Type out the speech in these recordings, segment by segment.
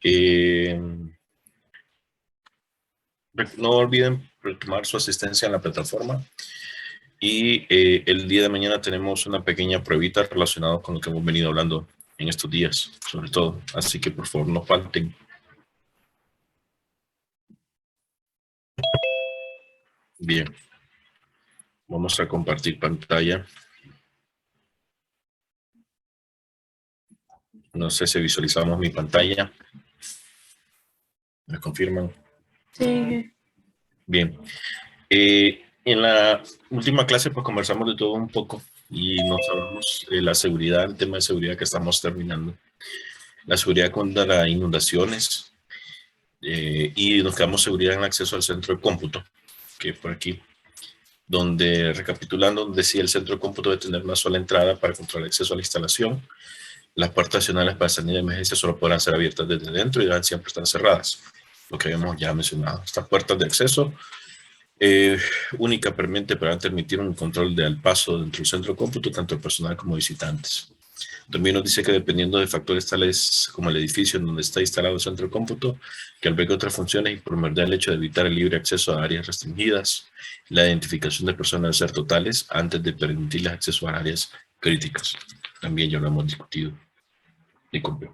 Eh, no olviden retomar su asistencia en la plataforma y el día de mañana tenemos una pequeña pruebita relacionada con lo que hemos venido hablando en estos días, sobre todo. Así que por favor no falten. Bien, vamos a compartir pantalla. No sé si visualizamos mi pantalla. ¿Me confirman? Sí. Bien. En la última clase pues conversamos de todo un poco y nos hablamos de la seguridad, el tema de seguridad que estamos terminando. La seguridad contra las inundaciones y nos quedamos seguridad en el acceso al centro de cómputo, que por aquí, donde recapitulando, decía el centro de cómputo debe tener una sola entrada para controlar el acceso a la instalación. Las puertas adicionales para salir de emergencia solo podrán ser abiertas desde dentro y deben siempre estar cerradas, lo que habíamos ya mencionado. Estas puertas de acceso única permite para permitir un control de al paso dentro del centro de cómputo, tanto el personal como visitantes. También nos dice que dependiendo de factores tales como el edificio en donde está instalado el centro de cómputo, que alberga otras funciones y primordial el hecho de evitar el libre acceso a áreas restringidas, la identificación de personas debe ser totales antes de permitirles acceso a áreas críticas. También ya lo hemos discutido. Disculpe.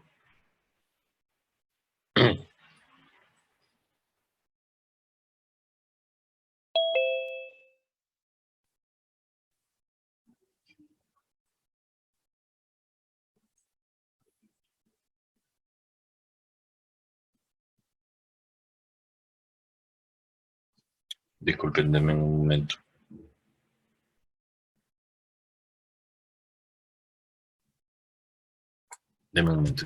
Disculpen, denme un momento. Denme un momento.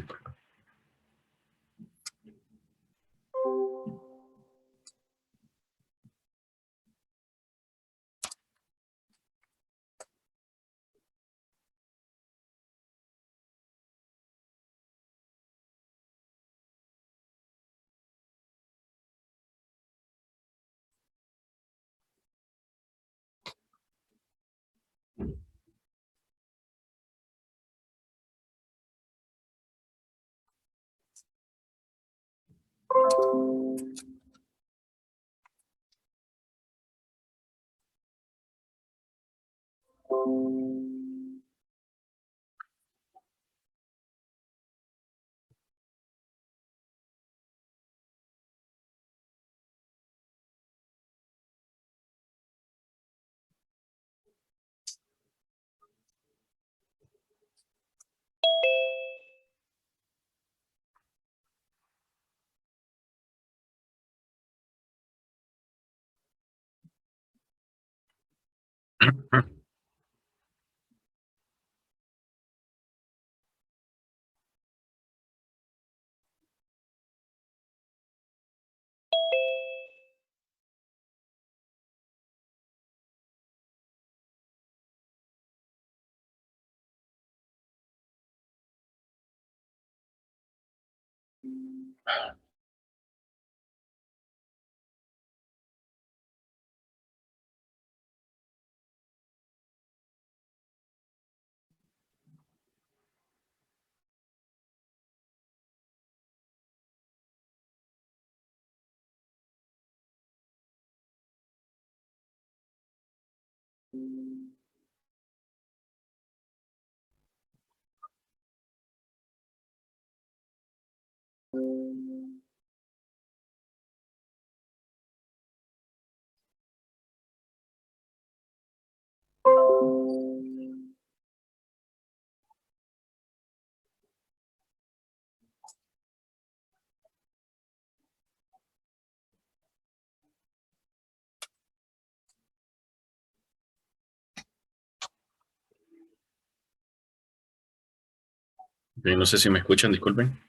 No sé si me escuchan, disculpen.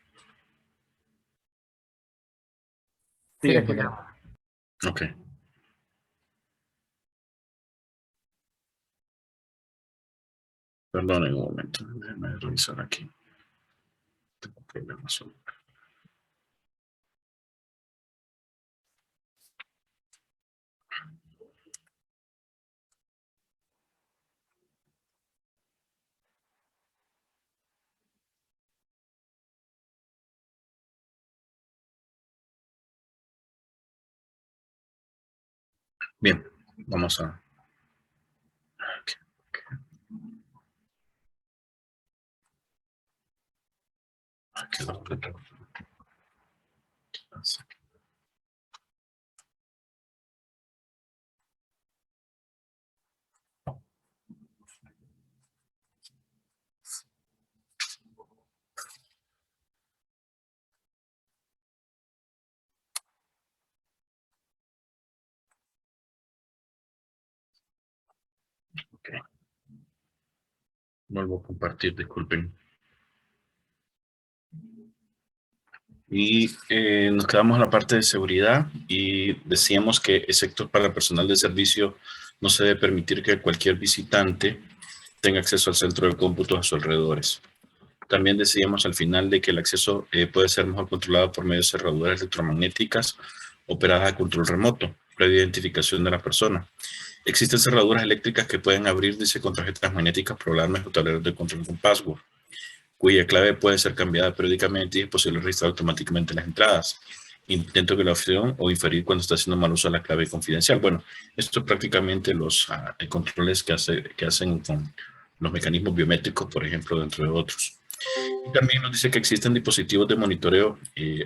Sí, escuchamos. Ok. Perdonen un momento. Déjenme revisar aquí. Tengo problemas. Bien, vamos a... ok, ok, ok. Vuelvo a compartir, disculpen. Y nos quedamos en la parte de seguridad y decíamos que, excepto para el personal de servicio, no se debe permitir que cualquier visitante tenga acceso al centro de cómputo a sus alrededores. También decíamos al final de que el acceso puede ser mejor controlado por medio de cerraduras electromagnéticas operadas a control remoto, previa identificación de la persona. Existen cerraduras eléctricas que pueden abrir, dice, con tarjetas magnéticas, programas o tableros de control con password, cuya clave puede ser cambiada periódicamente y es posible registrar automáticamente las entradas. Intento de violación o inferir cuando está haciendo mal uso de la clave confidencial. Bueno, esto es prácticamente los controles que hacen con los mecanismos biométricos, por ejemplo, dentro de otros. Y también nos dice que existen dispositivos de monitoreo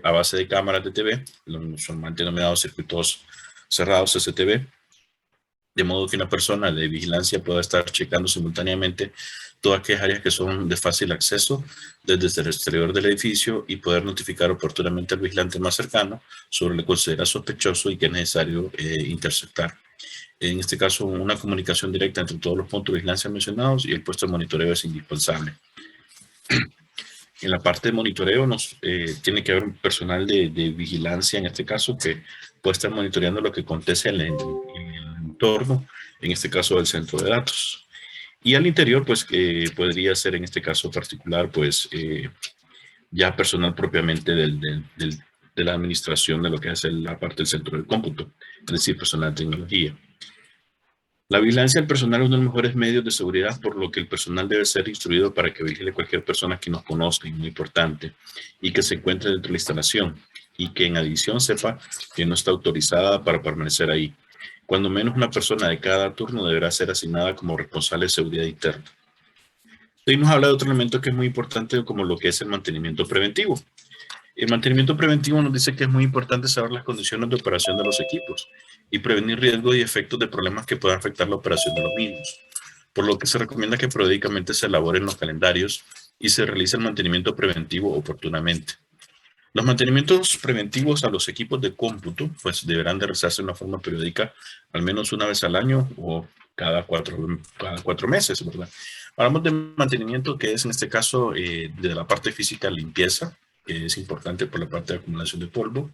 a base de cámaras de TV, son mal denominados circuitos cerrados, CCTV, de modo que una persona de vigilancia pueda estar checando simultáneamente todas aquellas áreas que son de fácil acceso desde el exterior del edificio y poder notificar oportunamente al vigilante más cercano sobre lo que considera sospechoso y que es necesario interceptar. En este caso, una comunicación directa entre todos los puntos de vigilancia mencionados y el puesto de monitoreo es indispensable. En la parte de monitoreo tiene que haber un personal de vigilancia, en este caso, que puede estar monitoreando lo que acontece en el entorno, en este caso del centro de datos. Y al interior, pues, podría ser en este caso particular, pues, ya personal propiamente de la administración de lo que es la parte del centro del cómputo, es decir, personal de tecnología. La vigilancia del personal es uno de los mejores medios de seguridad, por lo que el personal debe ser instruido para que vigile cualquier persona que nos conozca, y muy importante, y que se encuentre dentro de la instalación, y que en adición sepa que no está autorizada para permanecer ahí. Cuando menos una persona de cada turno deberá ser asignada como responsable de seguridad interna. Hoy nos habla de otro elemento que es muy importante, como lo que es el mantenimiento preventivo. El mantenimiento preventivo nos dice que es muy importante saber las condiciones de operación de los equipos y prevenir riesgos y efectos de problemas que puedan afectar la operación de los mismos, por lo que se recomienda que periódicamente se elaboren los calendarios y se realice el mantenimiento preventivo oportunamente. Los mantenimientos preventivos a los equipos de cómputo pues deberán de realizarse de una forma periódica, al menos una vez al año o cada cuatro meses, ¿verdad? Hablamos de mantenimiento, que es en este caso de la parte física, limpieza, que es importante por la parte de acumulación de polvo,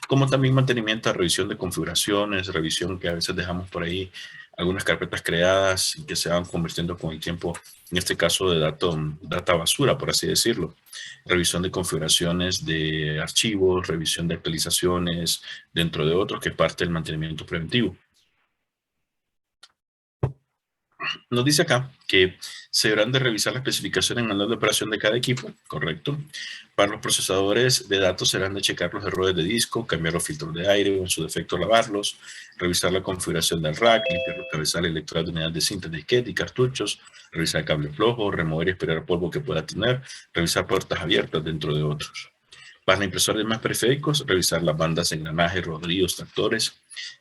como también mantenimiento, revisión de configuraciones, revisión que a veces dejamos por ahí algunas carpetas creadas y que se van convirtiendo con el tiempo, en este caso de data basura, por así decirlo. Revisión de configuraciones de archivos, revisión de actualizaciones, dentro de otros, que es parte del mantenimiento preventivo. Nos dice acá que se deberán de revisar la especificación en manual de operación de cada equipo, correcto. Para los procesadores de datos serán de checar los errores de disco, cambiar los filtros de aire o en su defecto lavarlos, revisar la configuración del rack, limpiar los cabezales electorales de unidades de cinta, disquete y cartuchos, revisar el cable flojo, remover y esperar polvo que pueda tener, revisar puertas abiertas, dentro de otros. Para impresores más periféricos, revisar las bandas, engranajes, rodillos, tractores,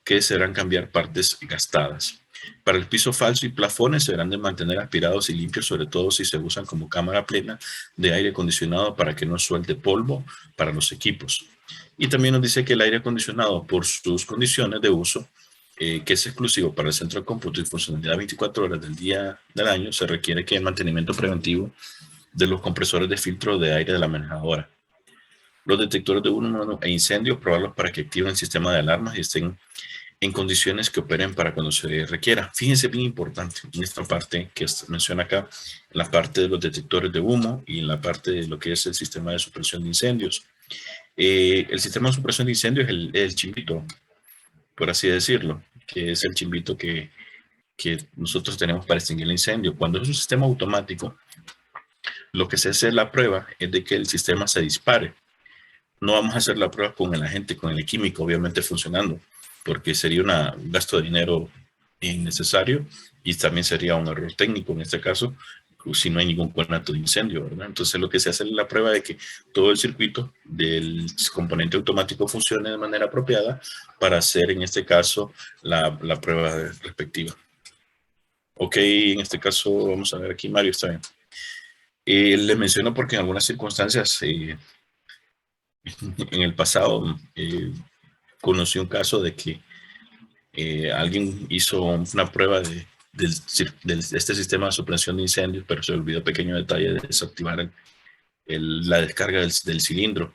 que se deberán cambiar partes gastadas. Para el piso falso y plafones se deberán de mantener aspirados y limpios, sobre todo si se usan como cámara plena de aire acondicionado para que no suelte polvo para los equipos. Y también nos dice que el aire acondicionado, por sus condiciones de uso, que es exclusivo para el centro de cómputo y funcionalidad 24 horas del día del año, se requiere que el mantenimiento preventivo de los compresores de filtro de aire de la manejadora. Los detectores de humo e incendios, probarlos para que activen el sistema de alarmas y estén en condiciones que operen para cuando se requiera. Fíjense, bien importante en esta parte que menciona acá, en la parte de los detectores de humo y en la parte de lo que es el sistema de supresión de incendios. El sistema de supresión de incendios es el chimbito, por así decirlo, que es el chimbito que nosotros tenemos para extinguir el incendio. Cuando es un sistema automático, lo que se hace la prueba es de que el sistema se dispare. No vamos a hacer la prueba con el agente, con el químico, obviamente funcionando, porque sería un gasto de dinero innecesario y también sería un error técnico en este caso, si no hay ningún conato de incendio, ¿verdad? Entonces lo que se hace es la prueba de que todo el circuito del componente automático funcione de manera apropiada para hacer en este caso la prueba respectiva. Ok, en este caso vamos a ver aquí, Mario, está bien. Le menciono porque en algunas circunstancias en el pasado conocí un caso de que alguien hizo una prueba de este sistema de supresión de incendios, pero se olvidó pequeño detalle de desactivar la descarga del cilindro.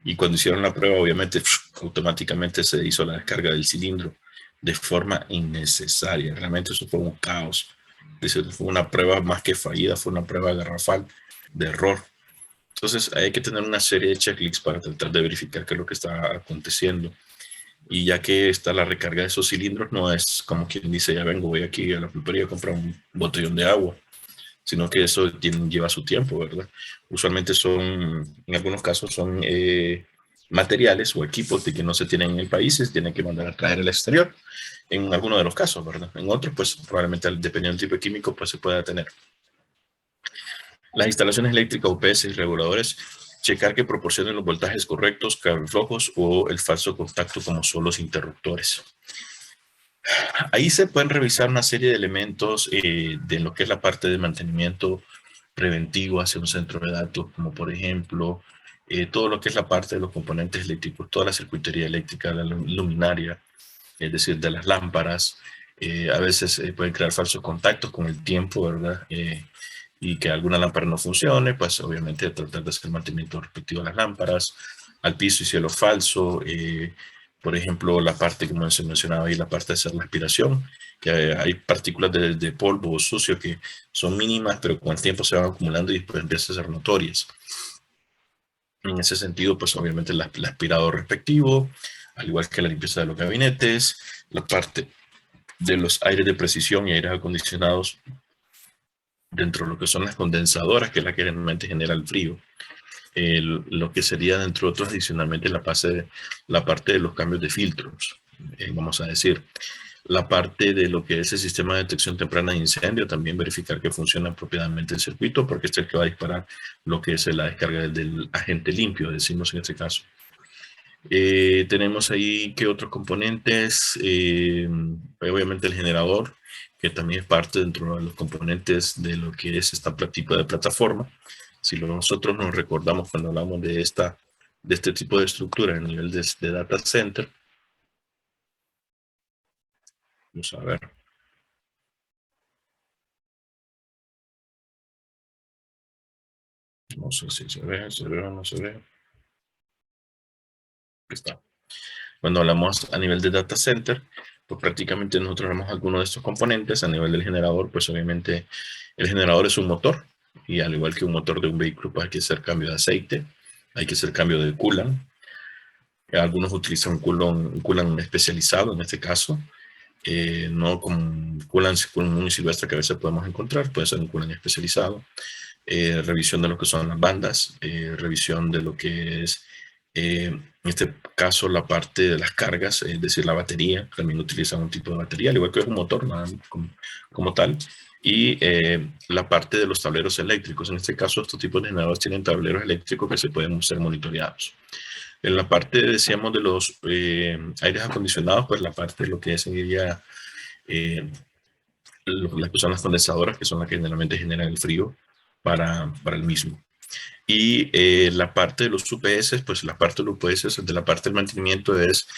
Y cuando hicieron la prueba, obviamente, automáticamente se hizo la descarga del cilindro de forma innecesaria. Realmente eso fue un caos. Es decir, fue una prueba más que fallida, fue una prueba garrafal de error. Entonces hay que tener una serie de checklists para tratar de verificar qué es lo que está aconteciendo. Y ya que está la recarga de esos cilindros, no es como quien dice, ya vengo, voy aquí a la pulpería a comprar un botellón de agua, sino que eso lleva su tiempo, ¿verdad? Usualmente en algunos casos son materiales o equipos de que no se tienen en el país, se tienen que mandar a traer al exterior, en algunos de los casos, ¿verdad? En otros, pues probablemente dependiendo del tipo de químico, pues se pueda tener. Las instalaciones eléctricas UPS y reguladores, checar que proporcionen los voltajes correctos, cables flojos o el falso contacto como son los interruptores. Ahí se pueden revisar una serie de elementos de lo que es la parte de mantenimiento preventivo hacia un centro de datos, como por ejemplo, todo lo que es la parte de los componentes eléctricos, toda la circuitería eléctrica, la luminaria, es decir, de las lámparas. A veces pueden crear falsos contactos con el tiempo, ¿verdad? Y que alguna lámpara no funcione, pues obviamente tratar de hacer el mantenimiento respectivo a las lámparas, al piso y cielo falso, por ejemplo, la parte, como se mencionaba ahí, la parte de hacer la aspiración, que hay partículas de polvo o sucio que son mínimas, pero con el tiempo se van acumulando y después empiezan a ser notorias. En ese sentido, pues obviamente el aspirador respectivo, al igual que la limpieza de los gabinetes, la parte de los aires de precisión y aires acondicionados dentro de lo que son las condensadoras, que es la que realmente genera el frío. Lo que sería, dentro de otros, adicionalmente la parte de los cambios de filtros, vamos a decir. La parte de lo que es el sistema de detección temprana de incendio, también verificar que funciona apropiadamente el circuito, porque este es el que va a disparar lo que es la descarga del agente limpio, decimos en este caso. Tenemos ahí que otros componentes, obviamente el generador, que también es parte dentro de los componentes de lo que es esta tipo de plataforma. Si nosotros nos recordamos cuando hablamos de este tipo de estructura a nivel de data center, vamos a ver. No sé si se ve o no se ve. Aquí está. Cuando hablamos a nivel de data center, pues prácticamente nosotros hablamos algunos de estos componentes. A nivel del generador, pues obviamente el generador es un motor, y al igual que un motor de un vehículo, pues hay que hacer cambio de aceite, hay que hacer cambio de coolant. Algunos utilizan un coolant especializado en este caso, no como un coolant común y silvestre que a veces podemos encontrar, puede ser un coolant especializado. Revisión de lo que son las bandas, revisión de lo que es, en este caso, la parte de las cargas, es decir, la batería. También utilizan un tipo de batería, al igual que es un motor, nada, como tal. Y la parte de los tableros eléctricos. En este caso, estos tipos de generadores tienen tableros eléctricos que se pueden ser monitoreados. En la parte, decíamos, de los aires acondicionados, pues la parte de lo que sería las que son las condensadoras, que son las que generalmente generan el frío para el mismo. Y la parte de los UPS, pues la parte de los UPS, de la parte del mantenimiento, es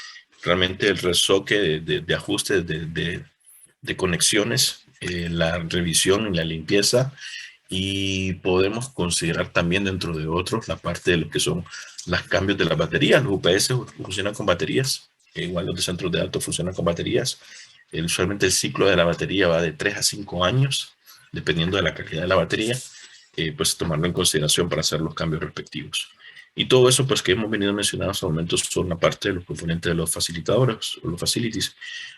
realmente el resoque de ajuste de conexiones, la revisión y la limpieza. Y podemos considerar también, dentro de otros, la parte de lo que son los cambios de las baterías. Los UPS funcionan con baterías, igual los de centros de datos funcionan con baterías. Usualmente el ciclo de la batería va de 3 a 5 años, dependiendo de la calidad de la batería, pues tomarlo en consideración para hacer los cambios respectivos. Y todo eso, pues, que hemos venido mencionando hasta el momento, son la parte de los componentes de los facilitadores o los facilities.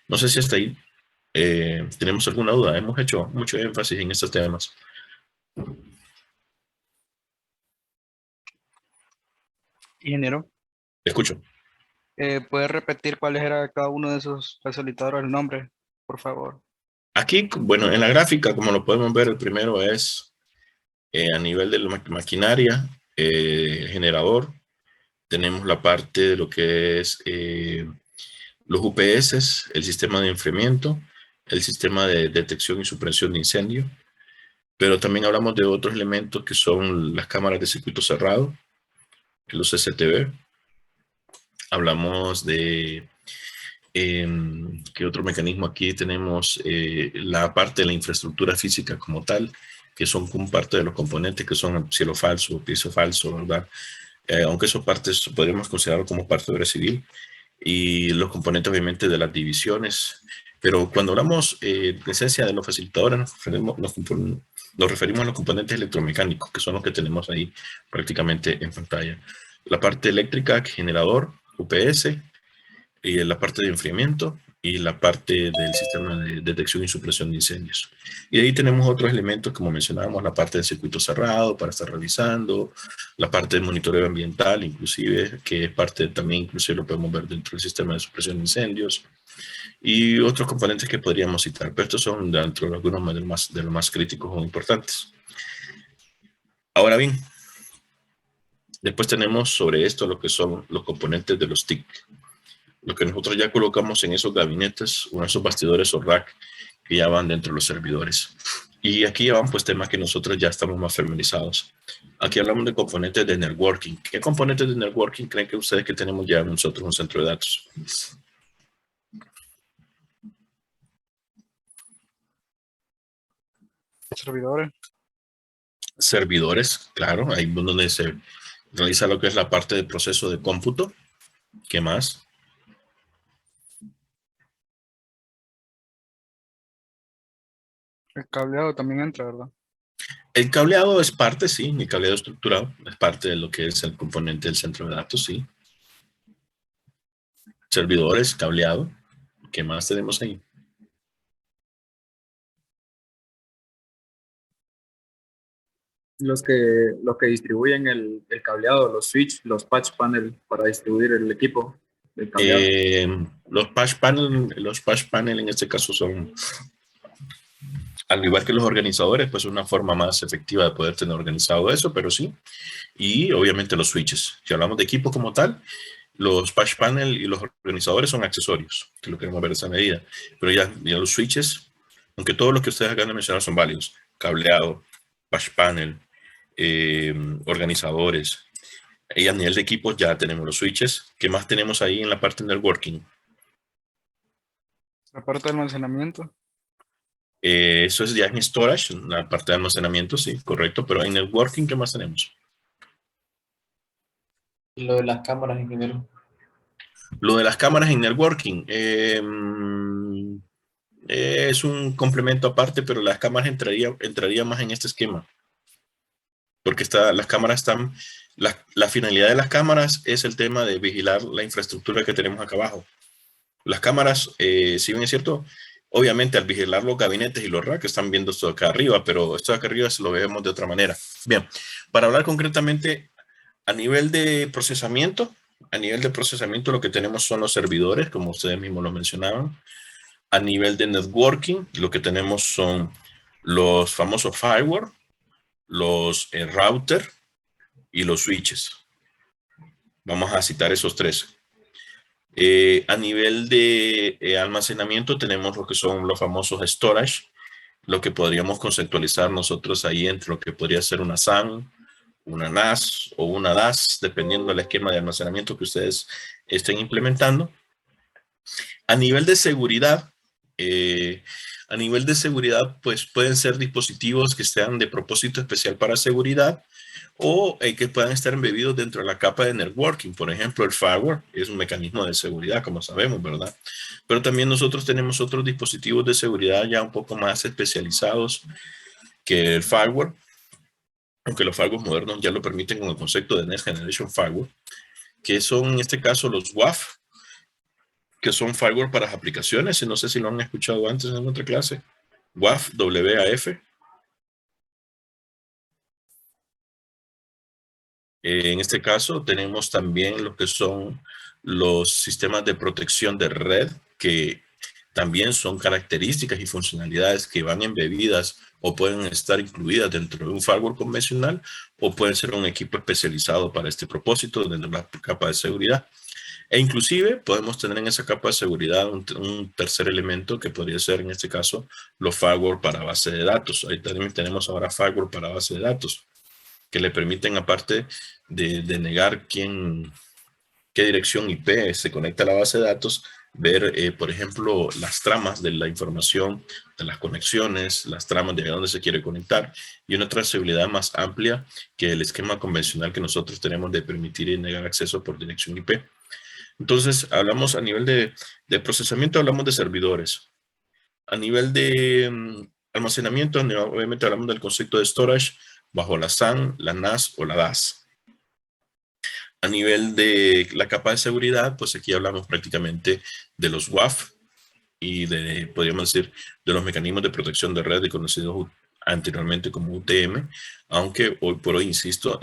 No sé si hasta ahí tenemos alguna duda. Hemos hecho mucho énfasis en estos temas. Ingeniero. Te escucho. ¿Puedes repetir cuáles era cada uno de esos facilitadores, el nombre, por favor? Aquí, bueno, en la gráfica, como lo podemos ver, el primero es a nivel de la maquinaria, el generador. Tenemos la parte de lo que es los UPS, el sistema de enfriamiento, el sistema de detección y supresión de incendio. Pero también hablamos de otros elementos que son las cámaras de circuito cerrado, los CCTV. Hablamos de ¿qué otro mecanismo? Aquí tenemos la parte de la infraestructura física como tal, que son parte de los componentes que son cielo falso, piso falso, ¿verdad? Aunque esas partes podríamos considerar como parte de obra civil, y los componentes obviamente de las divisiones. Pero cuando hablamos de esencia de los facilitadores, nos referimos a los componentes electromecánicos, que son los que tenemos ahí prácticamente en pantalla. La parte eléctrica, generador, UPS, y la parte de enfriamiento y la parte del sistema de detección y supresión de incendios. Y ahí tenemos otros elementos, como mencionábamos, la parte del circuito cerrado para estar revisando, la parte de monitoreo ambiental, inclusive, que es parte también, inclusive lo podemos ver dentro del sistema de supresión de incendios, y otros componentes que podríamos citar, pero estos son dentro de algunos de los más críticos o importantes. Ahora bien, después tenemos sobre esto lo que son los componentes de los TIC. Lo que nosotros ya colocamos en esos gabinetes o en esos bastidores o rack que ya van dentro de los servidores. Y aquí ya van pues temas que nosotros ya estamos más familiarizados. Aquí hablamos de componentes de networking. ¿Qué componentes de networking creen que ustedes que tenemos ya nosotros un centro de datos? Servidores. Servidores, claro, ahí es donde se realiza lo que es la parte del proceso de cómputo. ¿Qué más? El cableado también entra, ¿verdad? El cableado es parte, sí, el cableado estructurado es parte de lo que es el componente del centro de datos, sí. Servidores, cableado. ¿Qué más tenemos ahí? Los que distribuyen el cableado, los switch, los patch panel para distribuir el equipo del cableado. Los patch panel en este caso son, al igual que los organizadores, pues una forma más efectiva de poder tener organizado eso, pero sí. Y obviamente los switches. Si hablamos de equipo como tal, los patch panel y los organizadores son accesorios, que lo queremos ver de esa medida. Pero ya los switches, aunque todos los que ustedes acaban de mencionar son válidos, cableado, patch panel, organizadores, y a nivel de equipos ya tenemos los switches. ¿Qué más tenemos ahí en la parte de networking? La parte de almacenamiento. Eso es ya en storage, la parte de almacenamiento, sí, correcto. Pero en networking, ¿qué más tenemos? Lo de las cámaras, ingeniero. Lo de las cámaras en networking es un complemento aparte, pero las cámaras entraría más en este esquema. Porque las cámaras están, la finalidad de las cámaras es el tema de vigilar la infraestructura que tenemos acá abajo. Las cámaras, si bien es cierto, obviamente al vigilar los gabinetes y los racks están viendo esto de acá arriba, pero esto de acá arriba se lo vemos de otra manera. Bien, para hablar concretamente a nivel de procesamiento, lo que tenemos son los servidores, como ustedes mismos lo mencionaban. A nivel de networking, lo que tenemos son los famosos firewall, los router y los switches. Vamos a citar esos tres. A nivel de almacenamiento tenemos lo que son los famosos storage, lo que podríamos conceptualizar nosotros ahí entre lo que podría ser una SAN, una NAS o una DAS, dependiendo del esquema de almacenamiento que ustedes estén implementando. A nivel de seguridad, pues pueden ser dispositivos que sean de propósito especial para seguridad o que puedan estar embebidos dentro de la capa de networking. Por ejemplo, el firewall es un mecanismo de seguridad, como sabemos, ¿verdad? Pero también nosotros tenemos otros dispositivos de seguridad ya un poco más especializados que el firewall, aunque los firewalls modernos ya lo permiten con el concepto de Next Generation Firewall, que son en este caso los WAF, que son firewall para las aplicaciones, y no sé si lo han escuchado antes en otra clase. WAF, WAF. En este caso tenemos también lo que son los sistemas de protección de red, que también son características y funcionalidades que van embebidas o pueden estar incluidas dentro de un firewall convencional o pueden ser un equipo especializado para este propósito dentro de la capa de seguridad. E inclusive podemos tener en esa capa de seguridad un tercer elemento que podría ser en este caso los firewall para base de datos. Ahí también tenemos ahora firewall para base de datos que le permiten, aparte de negar qué dirección IP se conecta a la base de datos, ver, por ejemplo, las tramas de la información, de las conexiones, las tramas de dónde se quiere conectar y una trazabilidad más amplia que el esquema convencional que nosotros tenemos de permitir y negar acceso por dirección IP. Entonces, hablamos a nivel de procesamiento, hablamos de servidores. A nivel de almacenamiento, obviamente hablamos del concepto de storage bajo la SAN, la NAS o la DAS. A nivel de la capa de seguridad, pues aquí hablamos prácticamente de los WAF y podríamos decir, de los mecanismos de protección de red conocidos anteriormente como UTM, aunque hoy por hoy, insisto,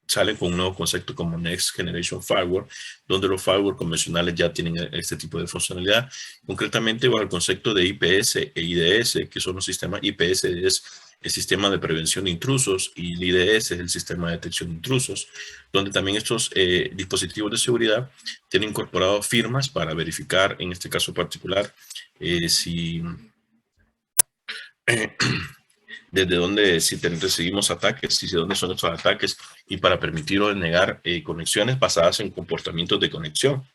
salen con un nuevo concepto como Next Generation Firewall, donde los firewall convencionales ya tienen este tipo de funcionalidad, concretamente bajo el concepto de IPS e IDS, que son los sistemas. IPS es el sistema de prevención de intrusos y el IDS es el sistema de detección de intrusos, donde también estos dispositivos de seguridad tienen incorporado firmas para verificar, en este caso particular, si desde dónde, si recibimos ataques, y de dónde son estos ataques, y para permitir o negar conexiones basadas en comportamientos de conexión.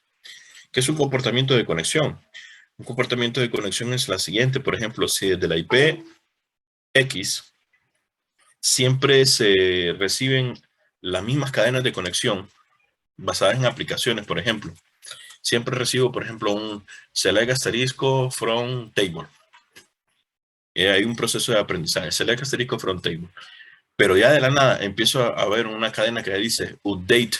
¿Qué es un comportamiento de conexión? Un comportamiento de conexión es la siguiente, por ejemplo, si desde la IP X siempre se reciben las mismas cadenas de conexión basadas en aplicaciones, por ejemplo. Siempre recibo, por ejemplo, un select asterisco from table. Hay un proceso de aprendizaje, select asterisco from table. Pero ya de la nada empiezo a ver una cadena que dice update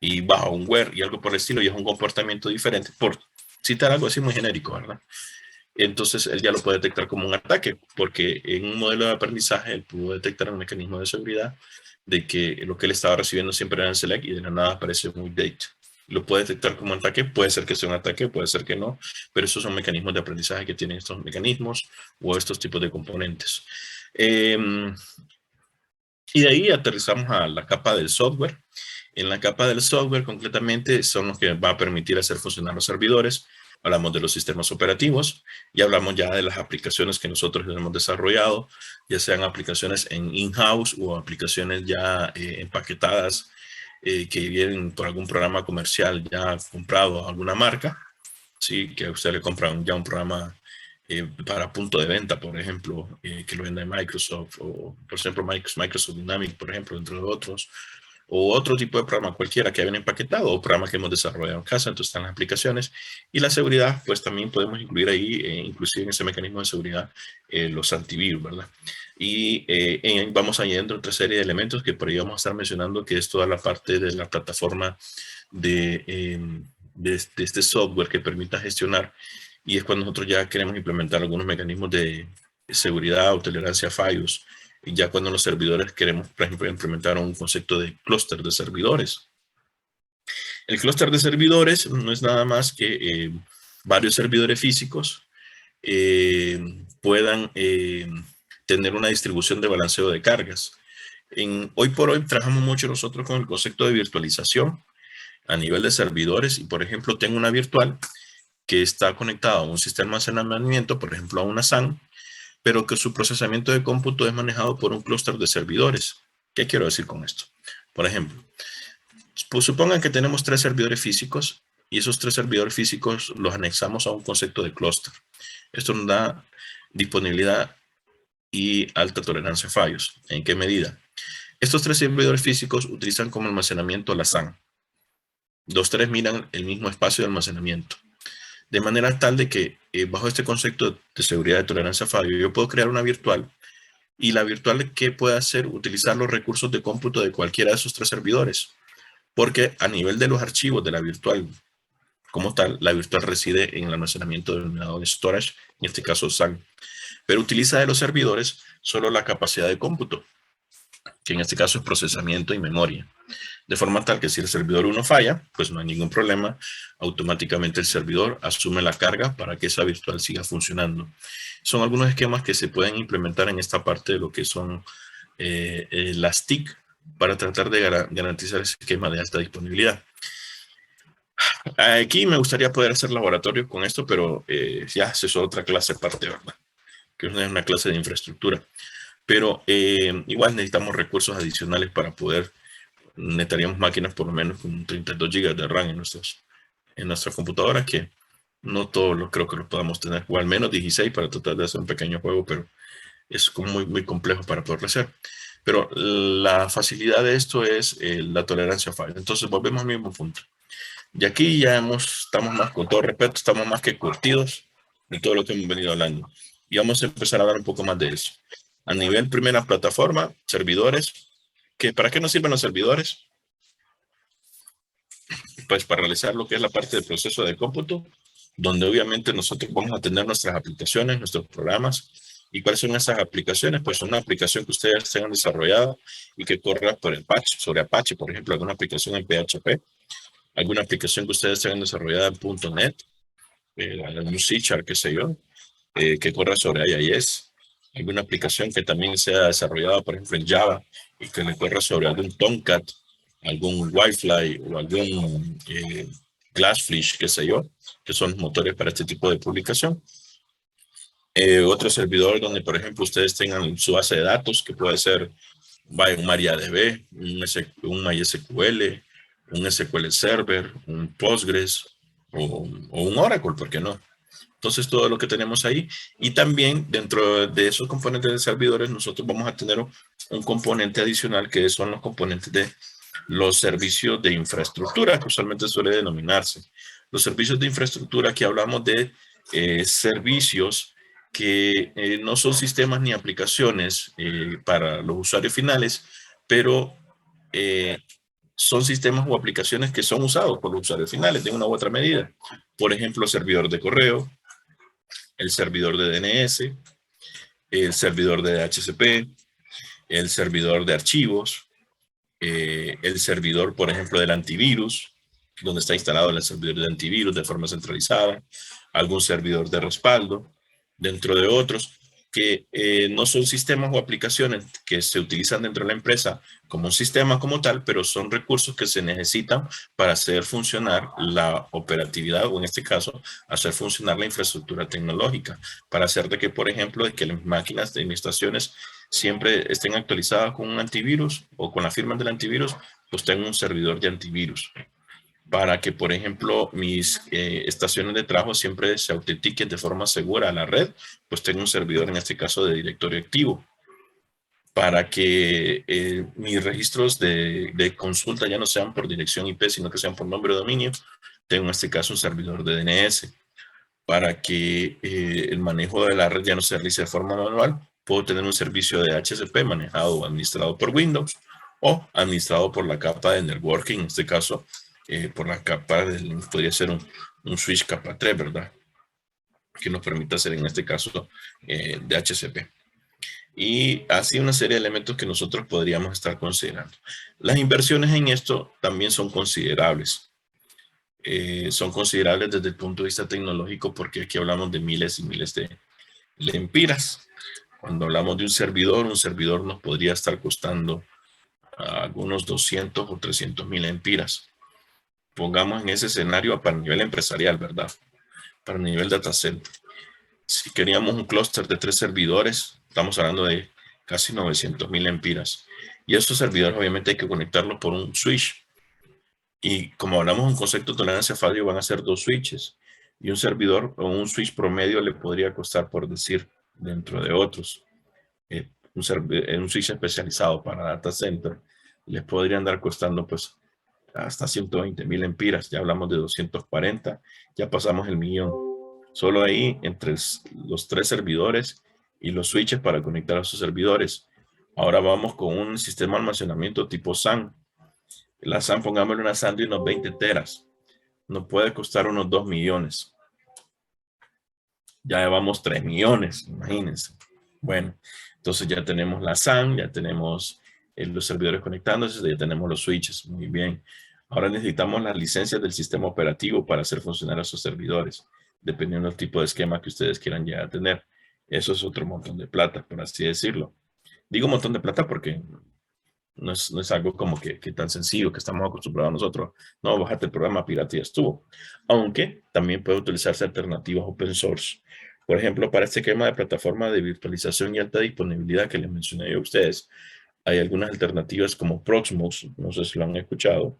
y bajo un where y algo por el estilo, y es un comportamiento diferente, por citar algo así muy genérico, ¿verdad? Entonces él ya lo puede detectar como un ataque, porque en un modelo de aprendizaje él pudo detectar un mecanismo de seguridad de que lo que él estaba recibiendo siempre era en select y de la nada aparece un update. Lo puede detectar como un ataque, puede ser que sea un ataque, puede ser que no, pero esos son mecanismos de aprendizaje que tienen estos mecanismos o estos tipos de componentes. Y de ahí aterrizamos a la capa del software. En la capa del software, concretamente, son los que va a permitir hacer funcionar los servidores. Hablamos de los sistemas operativos y hablamos ya de las aplicaciones que nosotros hemos desarrollado, ya sean aplicaciones en in-house o aplicaciones ya empaquetadas que vienen por algún programa comercial ya comprado a alguna marca. Sí, que a usted le compran ya un programa para punto de venta, por ejemplo, que lo venda Microsoft, o por ejemplo Microsoft Dynamics, por ejemplo, entre otros, o otro tipo de programa cualquiera que hayan empaquetado, o programa que hemos desarrollado en casa. Entonces están las aplicaciones y la seguridad, pues también podemos incluir ahí, inclusive en ese mecanismo de seguridad, los antivirus, ¿verdad? Y vamos añadiendo otra serie de elementos que por ahí vamos a estar mencionando, que es toda la parte de la plataforma de este software que permita gestionar, y es cuando nosotros ya queremos implementar algunos mecanismos de seguridad o tolerancia a fallos, y ya cuando los servidores queremos, por ejemplo, implementar un concepto de clúster de servidores. El clúster de servidores no es nada más que varios servidores físicos puedan tener una distribución de balanceo de cargas. Hoy por hoy trabajamos mucho nosotros con el concepto de virtualización a nivel de servidores, y por ejemplo tengo una virtual que está conectada a un sistema de almacenamiento, por ejemplo a una SAN, pero que su procesamiento de cómputo es manejado por un clúster de servidores. ¿Qué quiero decir con esto? Por ejemplo, pues supongan que tenemos 3 servidores físicos y esos 3 servidores físicos los anexamos a un concepto de clúster. Esto nos da disponibilidad y alta tolerancia a fallos. ¿En qué medida? Estos 3 servidores físicos utilizan como almacenamiento la SAN. Los 3 miran el mismo espacio de almacenamiento. De manera tal de que bajo este concepto de seguridad de tolerancia a fallo, yo puedo crear una virtual, y la virtual, ¿qué puede hacer? Utilizar los recursos de cómputo de cualquiera de esos 3 servidores. Porque a nivel de los archivos de la virtual como tal, la virtual reside en el almacenamiento denominado de storage, en este caso SAN. Pero utiliza de los servidores solo la capacidad de cómputo. que en este caso es procesamiento y memoria. De forma tal que si el servidor 1 falla, pues no hay ningún problema. Automáticamente el servidor asume la carga para que esa virtual siga funcionando. Son algunos esquemas que se pueden implementar en esta parte de lo que son las TIC para tratar de garantizar ese esquema de alta disponibilidad. Aquí me gustaría poder hacer laboratorio con esto, pero ya es otra clase aparte, ¿verdad? Que es una clase de infraestructura. Pero igual necesitamos recursos adicionales para poder, necesitaríamos máquinas por lo menos con 32 GB de RAM en nuestras computadoras, que no todos creo que los podamos tener, o al menos 16 para tratar de hacer un pequeño juego, pero es como muy complejo para poderlo hacer. Pero la facilidad de esto es la tolerancia a fallos. Entonces volvemos al mismo punto. Y aquí ya estamos más, con todo respeto, estamos más que curtidos de todo lo que hemos venido hablando. Y vamos a empezar a hablar un poco más de eso. A nivel primera plataforma, servidores. ¿Para qué nos sirven los servidores? Pues para realizar lo que es la parte del proceso de cómputo, donde obviamente nosotros vamos a tener nuestras aplicaciones, nuestros programas. ¿Y cuáles son esas aplicaciones? Pues una aplicación que ustedes tengan desarrollada y que corra por el patch, sobre Apache, por ejemplo, alguna aplicación en PHP, alguna aplicación que ustedes tengan desarrollada en .NET, algún C#, qué sé yo, que corra sobre IIS, alguna aplicación que también sea desarrollada, por ejemplo, en Java y que le corra sobre algún Tomcat, algún Wi-Fi o algún Glassfish, qué sé yo, que son los motores para este tipo de publicación. Otro servidor donde, por ejemplo, ustedes tengan su base de datos, que puede ser un MariaDB, un MySQL, un SQL Server, un Postgres o un Oracle, ¿por qué no? Entonces, todo lo que tenemos ahí. Y también dentro de esos componentes de servidores, nosotros vamos a tener un componente adicional que son los componentes de los servicios de infraestructura, que usualmente suele denominarse. Los servicios de infraestructura, aquí hablamos de servicios que no son sistemas ni aplicaciones para los usuarios finales, pero son sistemas o aplicaciones que son usados por los usuarios finales de una u otra medida. Por ejemplo, el servidor de correo, el servidor de DNS, el servidor de DHCP, el servidor de archivos, el servidor, por ejemplo, del antivirus, donde está instalado el servidor de antivirus de forma centralizada, algún servidor de respaldo, dentro de otros que no son sistemas o aplicaciones que se utilizan dentro de la empresa como un sistema como tal, pero son recursos que se necesitan para hacer funcionar la operatividad, o en este caso, hacer funcionar la infraestructura tecnológica, para hacer de que, por ejemplo, de que las máquinas de mis estaciones siempre estén actualizadas con un antivirus o con la firma del antivirus, pues tengo un servidor de antivirus. Para que, por ejemplo, mis estaciones de trabajo siempre se autentiquen de forma segura a la red, pues tengo un servidor, en este caso, de directorio activo. Para que mis registros de consulta ya no sean por dirección IP, sino que sean por nombre de dominio, tengo en este caso un servidor de DNS. Para que el manejo de la red ya no se realice de forma manual, puedo tener un servicio de HCP manejado o administrado por Windows o administrado por la capa de networking, en este caso, por la capa podría ser un switch capa 3, ¿verdad? Que nos permite hacer en este caso de HCP. Y así una serie de elementos que nosotros podríamos estar considerando. Las inversiones en esto también son considerables. Son considerables desde el punto de vista tecnológico porque aquí hablamos de miles y miles de lempiras. Cuando hablamos de un servidor nos podría estar costando algunos 200 o 300,000 lempiras. Pongamos en ese escenario para nivel empresarial, ¿verdad? Para nivel data center. Si queríamos un clúster de 3 servidores, estamos hablando de casi 900,000 lempiras. Y estos servidores obviamente hay que conectarlos por un switch. Y como hablamos de un concepto de tolerancia a fallo, van a ser 2 switches. Y un servidor o un switch promedio le podría costar, por decir, dentro de otros, un switch especializado para data center, les podrían dar costando pues hasta 120,000 lempiras. Ya hablamos de 240, ya pasamos el millón. Solo ahí, entre los 3 servidores y los switches para conectar a sus servidores. Ahora vamos con un sistema de almacenamiento tipo SAN. La SAN, pongámosle una SAN de unos 20 teras. Nos puede costar unos 2 millones. Ya llevamos 3 millones, imagínense. Bueno, entonces ya tenemos la SAN, ya tenemos los servidores conectándose, ya tenemos los switches, muy bien. Ahora necesitamos las licencias del sistema operativo para hacer funcionar esos servidores, dependiendo del tipo de esquema que ustedes quieran ya tener. Eso es otro montón de plata, por así decirlo. Digo montón de plata porque no es algo como que tan sencillo que estamos acostumbrados nosotros. No, bájate el programa pirata y ya estuvo. Aunque también puede utilizarse alternativas open source. Por ejemplo, para este esquema de plataforma de virtualización y alta disponibilidad que les mencioné yo a ustedes, hay algunas alternativas como Proxmox, no sé si lo han escuchado,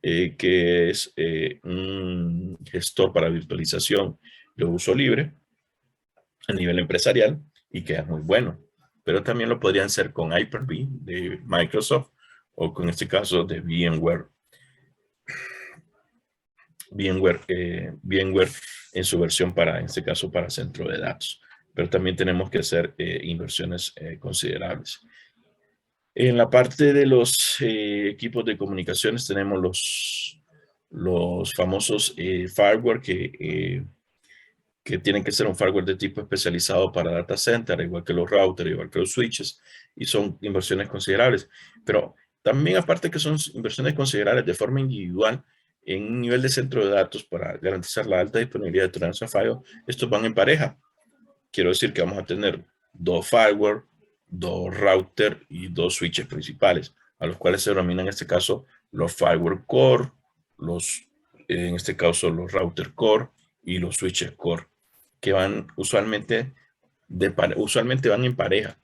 que es un gestor para virtualización de uso libre a nivel empresarial y que es muy bueno. Pero también lo podrían hacer con Hyper-V de Microsoft o con este caso de VMware. VMware en su versión para, en este caso, para centro de datos. Pero también tenemos que hacer inversiones considerables. En la parte de los equipos de comunicaciones tenemos los famosos fireware que tienen que ser un fireware de tipo especializado para data center, igual que los routers, igual que los switches, y son inversiones considerables. Pero también aparte que son inversiones considerables de forma individual, en un nivel de centro de datos para garantizar la alta disponibilidad de tolerancia a fallo, estos van en pareja. Quiero decir que vamos a tener 2 fireware, 2 routers y 2 switches principales, a los cuales se denominan en este caso los fireware core, en este caso los router core y los switches core, que van usualmente van en pareja.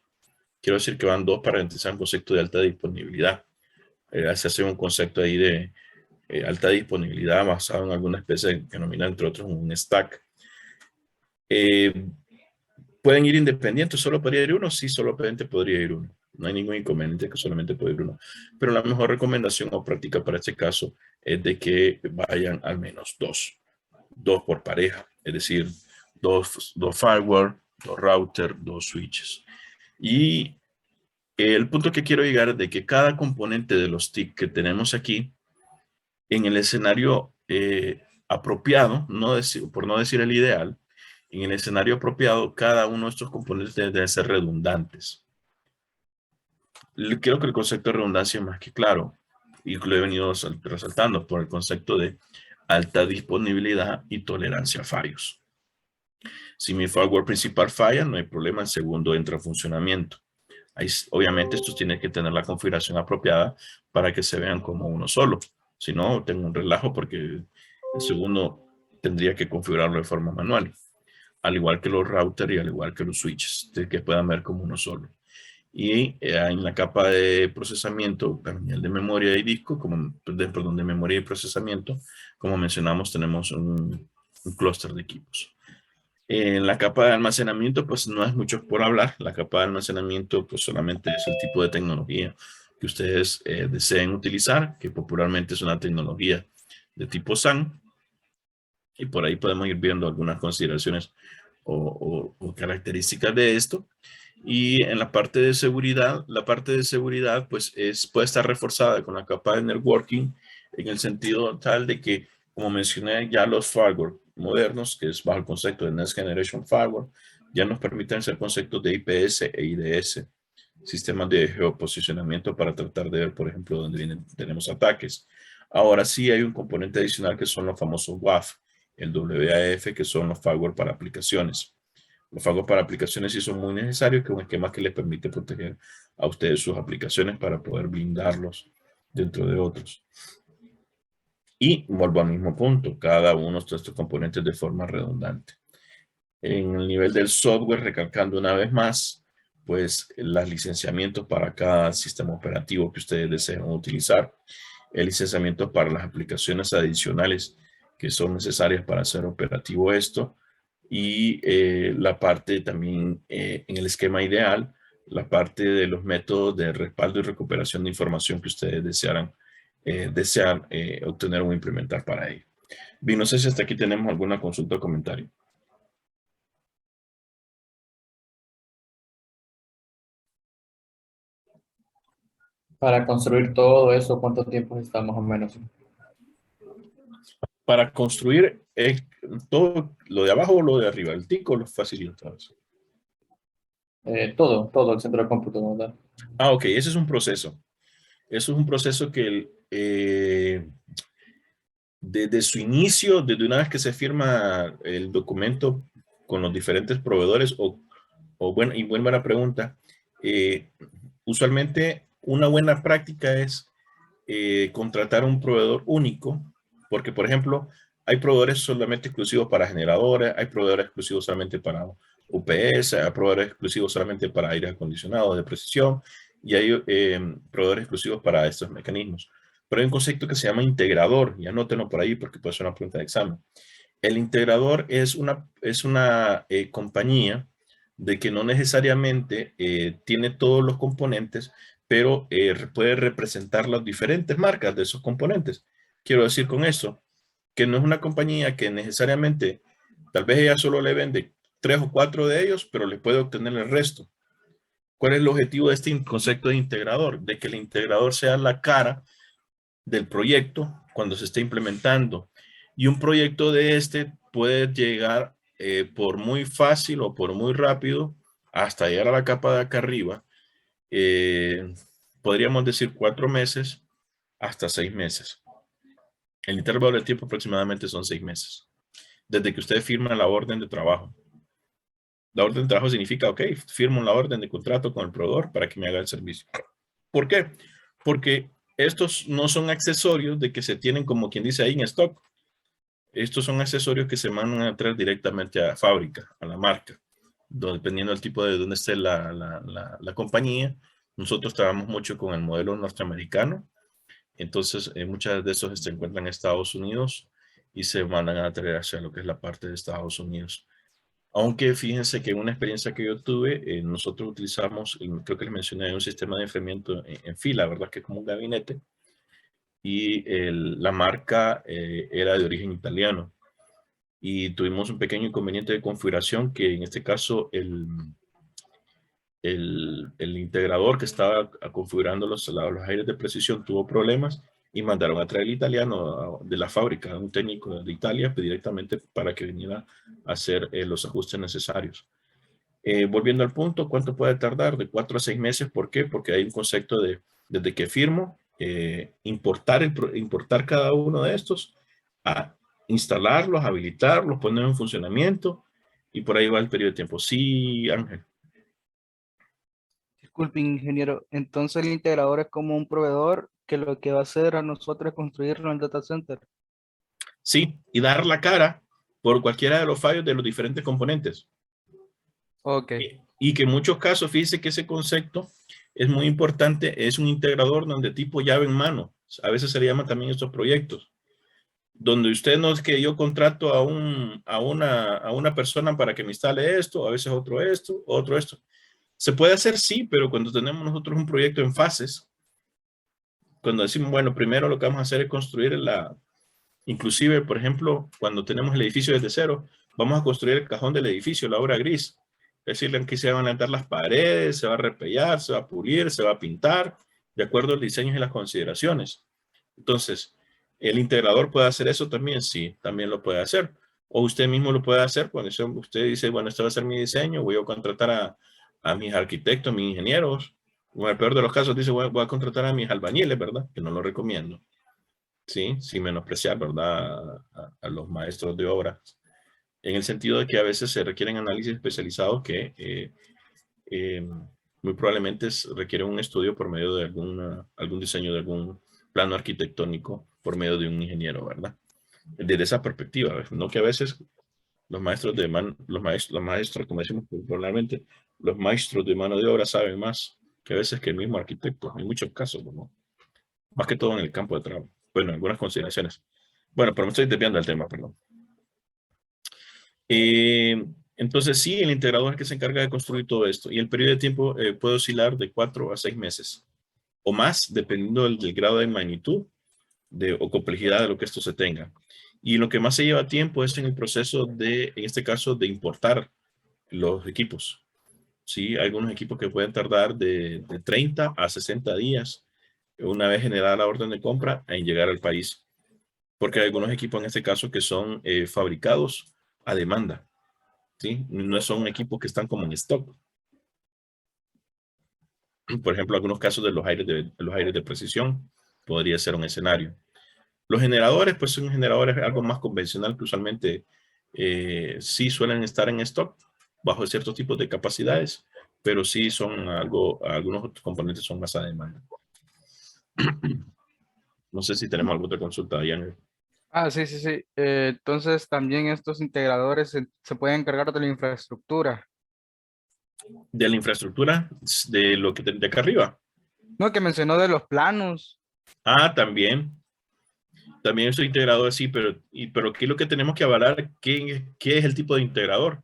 Quiero decir que van 2 para garantizar un concepto de alta disponibilidad. Se hace un concepto ahí de alta disponibilidad basado en alguna especie que denomina entre otros un stack. ¿Pueden ir independientes? ¿Solo podría ir uno? Sí, solamente podría ir uno. No hay ningún inconveniente que solamente pueda ir uno. Pero la mejor recomendación o práctica para este caso es de que vayan al menos 2. 2 por pareja. Es decir, 2 firewall, 2 router, 2 switches. Y el punto que quiero llegar es de que cada componente de los TIC que tenemos aquí, en el escenario apropiado, por no decir el ideal, en el escenario apropiado, cada uno de estos componentes debe ser redundantes. Creo que el concepto de redundancia es más que claro, y lo he venido resaltando por el concepto de alta disponibilidad y tolerancia a fallos. Si mi firewall principal falla, no hay problema, el segundo entra en funcionamiento. Ahí, obviamente, estos tienen que tener la configuración apropiada para que se vean como uno solo. Si no, tengo un relajo porque el segundo tendría que configurarlo de forma manual, al igual que los routers y al igual que los switches, de que puedan ver como uno solo. Y en la capa de procesamiento, a nivel de memoria y disco, perdón, de memoria y procesamiento, como mencionamos, tenemos un clúster de equipos. En la capa de almacenamiento, pues no es mucho por hablar. La capa de almacenamiento, pues solamente es el tipo de tecnología que ustedes deseen utilizar, que popularmente es una tecnología de tipo SAN. Y por ahí podemos ir viendo algunas consideraciones o características de esto. Y en la parte de seguridad, pues puede estar reforzada con la capa de networking en el sentido tal de que, como mencioné, ya los firewall modernos, que es bajo el concepto de Next Generation Firewall, ya nos permiten hacer conceptos de IPS e IDS, sistemas de geoposicionamiento para tratar de ver, por ejemplo, dónde tenemos ataques. Ahora sí hay un componente adicional que son los famosos WAF, el WAF, que son los firewall para aplicaciones. Los firewall para aplicaciones sí son muy necesarios, que es un esquema que les permite proteger a ustedes sus aplicaciones para poder blindarlos dentro de otros. Y vuelvo al mismo punto, cada uno de estos componentes de forma redundante. En el nivel del software, recalcando una vez más, pues los licenciamientos para cada sistema operativo que ustedes deseen utilizar, el licenciamiento para las aplicaciones adicionales que son necesarias para hacer operativo esto, y la parte también en el esquema ideal, la parte de los métodos de respaldo y recuperación de información que ustedes desean obtener o implementar para ello. Bien, no sé si hasta aquí tenemos alguna consulta o comentario. Para construir todo eso, ¿cuánto tiempo está más o menos? Para construir todo lo de abajo o lo de arriba, el tico, los facilitadores. todo el centro de cómputo, ¿verdad? Ah, ok, ese es un proceso. Eso es un proceso que desde su inicio, desde una vez que se firma el documento con los diferentes proveedores, bueno, y buena pregunta, eh, usualmente una buena práctica es contratar un proveedor único, porque por ejemplo, hay proveedores solamente exclusivos para generadores, hay proveedores exclusivos solamente para UPS, hay proveedores exclusivos solamente para aire acondicionado de precisión, y hay proveedores exclusivos para estos mecanismos. Pero hay un concepto que se llama integrador, y anótenlo por ahí porque puede ser una pregunta de examen. El integrador es una compañía de que no necesariamente tiene todos los componentes, pero puede representar las diferentes marcas de esos componentes. Quiero decir con eso que no es una compañía que necesariamente, tal vez ella solo le vende 3 o 4 de ellos, pero le puede obtener el resto. ¿Cuál es el objetivo de este concepto de integrador? De que el integrador sea la cara del proyecto cuando se está implementando. Y un proyecto de este puede llegar por muy fácil o por muy rápido hasta llegar a la capa de acá arriba. Podríamos decir 4 meses hasta 6 meses. El intervalo de tiempo aproximadamente son 6 meses. Desde que usted firma la orden de trabajo. La orden de trabajo significa, ok, firmo la orden de contrato con el proveedor para que me haga el servicio. ¿Por qué? Porque estos no son accesorios de que se tienen, como quien dice ahí, en stock. Estos son accesorios que se mandan a traer directamente a fábrica, a la marca. Dependiendo del tipo de donde esté la compañía. Nosotros trabajamos mucho con el modelo norteamericano. Entonces, muchas de esos se encuentran en Estados Unidos y se mandan a traer hacia lo que es la parte de Estados Unidos. Aunque fíjense que una experiencia que yo tuve, nosotros utilizamos, creo que les mencioné, un sistema de enfriamiento en fila, ¿verdad? Que es como un gabinete. Y la marca era de origen italiano. Y tuvimos un pequeño inconveniente de configuración que en este caso el integrador que estaba configurando los aires de precisión tuvo problemas y mandaron a traer el italiano de la fábrica, un técnico de Italia, directamente para que viniera a hacer los ajustes necesarios. Volviendo al punto, ¿cuánto puede tardar? De 4 a 6 meses. ¿Por qué? Porque hay un concepto de, desde que firmo, importar cada uno de estos, a instalarlos, habilitarlos, ponerlos en funcionamiento, y por ahí va el periodo de tiempo. Sí, Ángel. Disculpe, ingeniero. Entonces el integrador es como un proveedor que lo que va a hacer a nosotros es construirlo en el data center. Sí, y dar la cara por cualquiera de los fallos de los diferentes componentes. Ok. Y que en muchos casos, fíjese que ese concepto es muy importante, es un integrador donde tipo llave en mano. A veces se le llama también estos proyectos, donde usted no es que yo contrato a una persona para que me instale esto, a veces otro esto. Se puede hacer, sí, pero cuando tenemos nosotros un proyecto en fases, cuando decimos, bueno, primero lo que vamos a hacer es construir inclusive, por ejemplo, cuando tenemos el edificio desde cero, vamos a construir el cajón del edificio, la obra gris. Es decir, aquí se van a levantar las paredes, se va a repellar, se va a pulir, se va a pintar, de acuerdo al diseño y las consideraciones. Entonces, ¿el integrador puede hacer eso también? Sí, también lo puede hacer. O usted mismo lo puede hacer cuando usted dice, bueno, este va a ser mi diseño, voy a contratar a mis arquitectos, mis ingenieros. O en el peor de los casos dice, voy a contratar a mis albañiles, ¿verdad? Que no lo recomiendo. Sí, sin menospreciar, ¿verdad? A los maestros de obra. En el sentido de que a veces se requieren análisis especializados que muy probablemente requieren un estudio por medio de algún diseño de algún plano arquitectónico por medio de un ingeniero, ¿verdad? Desde esa perspectiva, ¿ves? No que a veces los maestros, como decimos popularmente, los maestros de mano de obra saben más que a veces que el mismo arquitecto, en muchos casos, ¿no? Más que todo en el campo de trabajo. Bueno, algunas consideraciones. Bueno, pero me estoy desviando del tema, perdón. Entonces, sí, el integrador es el que se encarga de construir todo esto. Y el periodo de tiempo puede oscilar de 4 a 6 meses o más, dependiendo del grado de magnitud o complejidad de lo que esto se tenga. Y lo que más se lleva tiempo es en el proceso en este caso, de importar los equipos. Sí, hay algunos equipos que pueden tardar de 30 a 60 días una vez generada la orden de compra en llegar al país. Porque hay algunos equipos en este caso que son fabricados a demanda. ¿Sí? No son equipos que están como en stock. Por ejemplo, algunos casos de los aires de precisión podría ser un escenario. Los generadores, pues son generadores algo más convencional que usualmente sí suelen estar en stock bajo ciertos tipos de capacidades, pero sí son algunos otros componentes son más a demanda. No sé si tenemos alguna otra consulta, Diana. Ah, sí, sí, sí. Entonces también estos integradores se pueden encargar de la infraestructura. De la infraestructura, de lo que de acá arriba. No, que mencionó de los planos. Ah, también. También soy integrador, sí, pero ¿qué es lo que tenemos que avalar? ¿Qué es el tipo de integrador?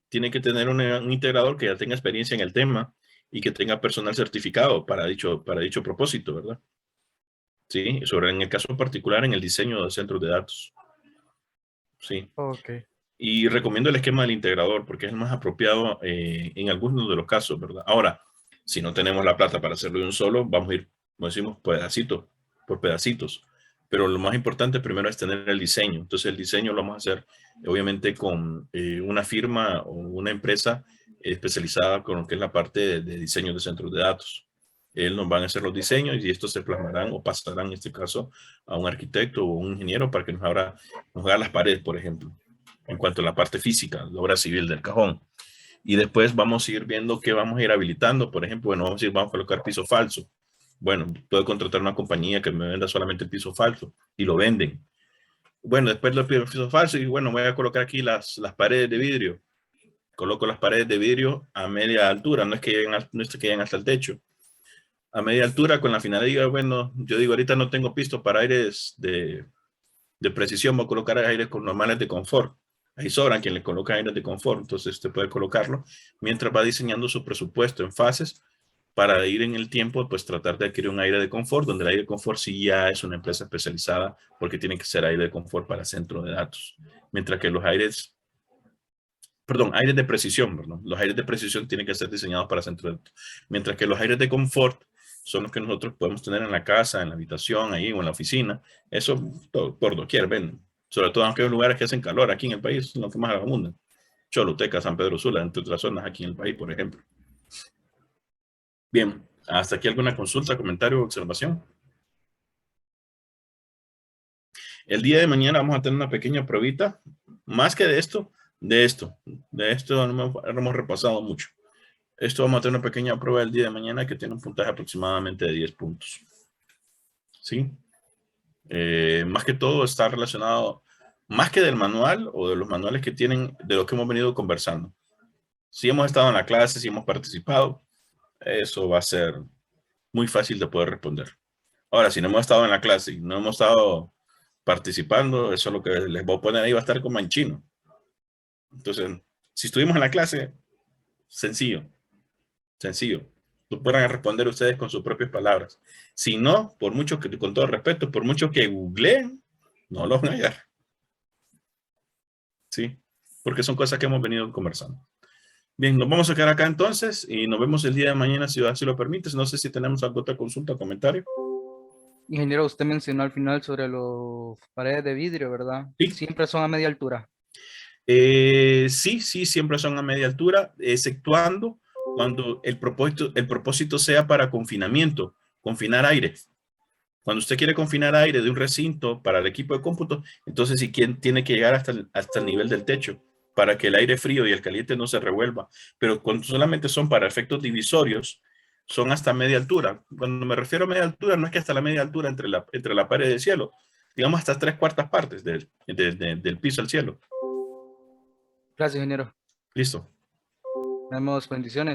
Tiene que tener un integrador que ya tenga experiencia en el tema y que tenga personal certificado para dicho propósito, ¿verdad? Sí, en el caso particular, en el diseño de centros de datos. Sí. Ok. Y recomiendo el esquema del integrador porque es el más apropiado en algunos de los casos, ¿verdad? Ahora, si no tenemos la plata para hacerlo de un solo, vamos a ir, como decimos, pedacito por pedacitos. Pero lo más importante primero es tener el diseño. Entonces el diseño lo vamos a hacer obviamente con una firma o una empresa especializada con lo que es la parte de diseño de centros de datos. Él nos van a hacer los diseños y estos se plasmarán o pasarán en este caso a un arquitecto o un ingeniero para que nos haga las paredes, por ejemplo, en cuanto a la parte física, la obra civil del cajón. Y después vamos a ir viendo qué vamos a ir habilitando. Por ejemplo, bueno, vamos a colocar piso falso. Bueno, puedo contratar una compañía que me venda solamente el piso falso y lo venden. Bueno, después lo piso falso y bueno, voy a colocar aquí las paredes de vidrio. Coloco las paredes de vidrio a media altura, no es que lleguen hasta el techo. A media altura con la finalidad, bueno, yo digo, ahorita no tengo piso para aires de precisión, voy a colocar aires con normales de confort. Ahí sobran quien le coloca aires de confort, entonces usted puede colocarlo mientras va diseñando su presupuesto en fases para ir en el tiempo, pues tratar de adquirir un aire de confort, donde el aire de confort sí ya es una empresa especializada porque tiene que ser aire de confort para centro de datos. Mientras que aires de precisión, ¿verdad? Los aires de precisión tienen que ser diseñados para centro de datos. Mientras que los aires de confort son los que nosotros podemos tener en la casa, en la habitación, ahí o en la oficina. Eso por doquier, ven. Sobre todo en aquellos lugares que hacen calor aquí en el país, son los que más abundan. Choluteca, San Pedro Sula, entre otras zonas aquí en el país, por ejemplo. Bien, hasta aquí alguna consulta, comentario o observación. El día de mañana vamos a tener una pequeña pruebita, más que de esto no hemos repasado mucho. Esto vamos a tener una pequeña prueba el día de mañana que tiene un puntaje aproximadamente de 10 puntos. ¿Sí? Más que todo está relacionado, más que del manual o de los manuales que tienen, de lo que hemos venido conversando. Si hemos estado en la clase, si hemos participado, eso va a ser muy fácil de poder responder. Ahora, si no hemos estado en la clase y no hemos estado participando, eso es lo que les voy a poner ahí, va a estar como en chino. Entonces, si estuvimos en la clase, sencillo. Lo puedan responder ustedes con sus propias palabras. Si no, por mucho que, con todo respeto, por mucho que googleen, no lo van a hallar. ¿Sí? Porque son cosas que hemos venido conversando. Bien, nos vamos a quedar acá entonces y nos vemos el día de mañana si así lo permites. No sé si tenemos alguna otra consulta o comentario. Ingeniero, usted mencionó al final sobre los paredes de vidrio, ¿verdad? Sí. Siempre son a media altura. Sí, siempre son a media altura, exceptuando cuando el propósito sea para confinamiento, confinar aire. Cuando usted quiere confinar aire de un recinto para el equipo de cómputo, entonces sí tiene que llegar hasta el nivel del techo para que el aire frío y el caliente no se revuelva. Pero cuando solamente son para efectos divisorios, son hasta media altura. Cuando me refiero a media altura, no es que hasta la media altura entre la pared del cielo, digamos hasta 3/4 partes del piso al cielo. Gracias, ingeniero. Listo. Damos bendiciones.